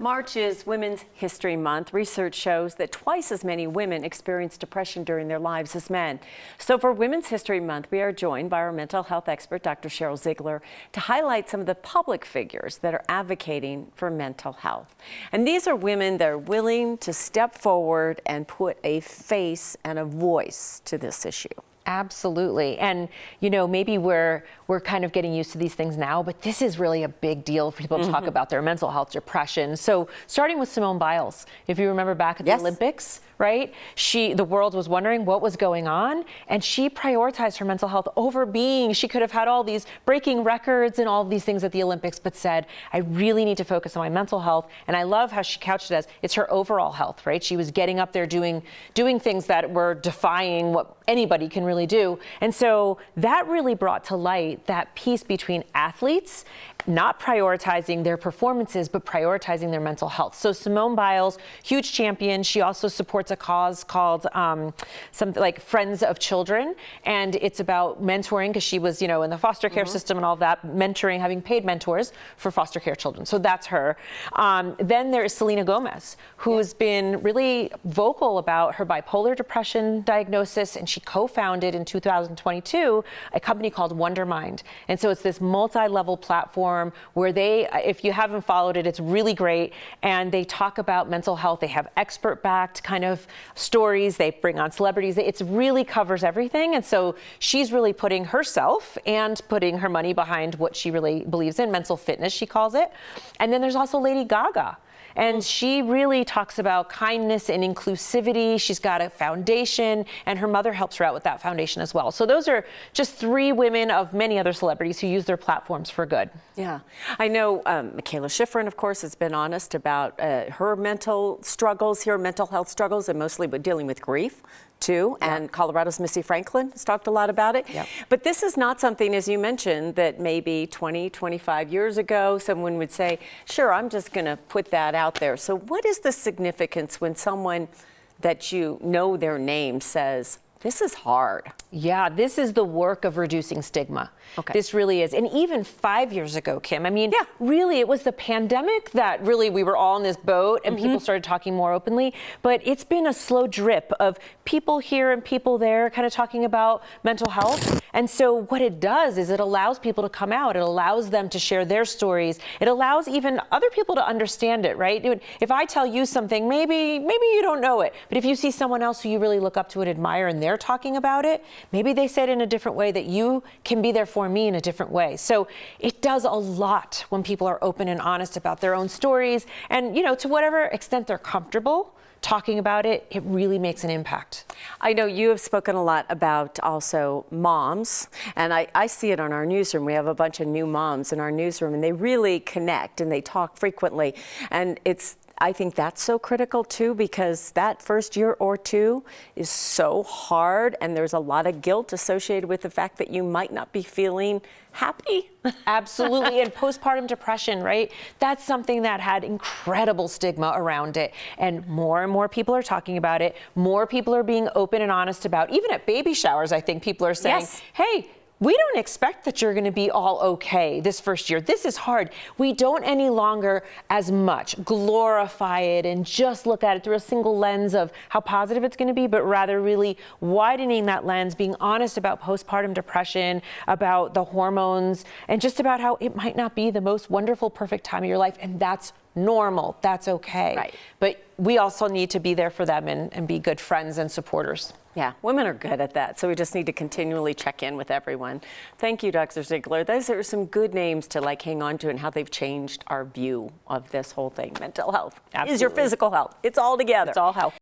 March is Women's History Month. Research shows that twice as many women experience depression during their lives as men. So for Women's History Month, we are joined by our mental health expert, Dr. Sheryl Ziegler, to highlight some of the public figures that are advocating for mental health. And these are women that are willing to step forward and put a face and a voice to this issue. Absolutely. And, you know, maybe we're kind of getting used to these things now, but this is really a big deal for people to talk about their mental health, depression. So starting with Simone Biles, if you remember back at the Olympics, right? The world was wondering what was going on, and she prioritized her mental health over she could have had all these breaking records and all of these things at the Olympics, but said, I really need to focus on my mental health. And I love how she couched it as it's her overall health, right? She was getting up there doing things that were defying what anybody can really do. And so that really brought to light that piece between athletes not prioritizing their performances, but prioritizing their mental health. So Simone Biles, huge champion. She also supports a cause called something like Friends of Children. And it's about mentoring, because she was, you know, in the foster care system and all that, mentoring, having paid mentors for foster care children. So that's her. Then there is Selena Gomez, who's been really vocal about her bipolar depression diagnosis. And she co-founded in 2022 a company called Wondermind. And so it's this multi-level platform where they, if you haven't followed it, it's really great. And they talk about mental health. They have expert-backed kind of stories. They bring on celebrities. It really covers everything. And so she's really putting herself and putting her money behind what she really believes in, mental fitness, she calls it. And then there's also Lady Gaga. And she really talks about kindness and inclusivity. She's got a foundation, and her mother helps her out with that foundation as well. So those are just three women of many other celebrities who use their platforms for good. Yeah, I know Michaela Schifrin, of course, has been honest about her mental struggles, her mental health struggles, and mostly dealing with grief too. And Colorado's Missy Franklin has talked a lot about it. But this is not something, as you mentioned, that maybe 20, 25 years ago, someone would say, sure, I'm just going to put that out there. So what is the significance when someone that you know their name says, this is hard? Yeah, this is the work of reducing stigma. This really is. And even 5 years ago, Kim, I mean, really, it was the pandemic that really we were all in this boat and people started talking more openly. But it's been a slow drip of people here and people there kind of talking about mental health. And so what it does is it allows people to come out. It allows them to share their stories. It allows even other people to understand it, right? If I tell you something, maybe you don't know it. But if you see someone else who you really look up to and admire and they're talking about it, maybe they say it in a different way that you can be there for me in a different way. So it does a lot when people are open and honest about their own stories. And, you know, to whatever extent they're comfortable talking about it, it really makes an impact. I know you have spoken a lot about also moms, and I see it on our newsroom. We have a bunch of new moms in our newsroom, and they really connect and they talk frequently. And I think that's so critical too, because that first year or two is so hard, and there's a lot of guilt associated with the fact that you might not be feeling happy. Absolutely. And postpartum depression, right? That's something that had incredible stigma around it. And more people are talking about it. More people are being open and honest about, even at baby showers, I think people are saying, hey, we don't expect that you're going to be all okay this first year. This is hard. We don't any longer as much glorify it and just look at it through a single lens of how positive it's going to be, but rather really widening that lens, being honest about postpartum depression, about the hormones, and just about how it might not be the most wonderful, perfect time of your life. And that's normal. That's okay. Right. But we also need to be there for them and be good friends and supporters. Yeah, women are good at that, so we just need to continually check in with everyone. Thank you, Dr. Ziegler. Those are some good names to hang on to and how they've changed our view of this whole thing. Mental health is your physical health. It's all together. It's all health.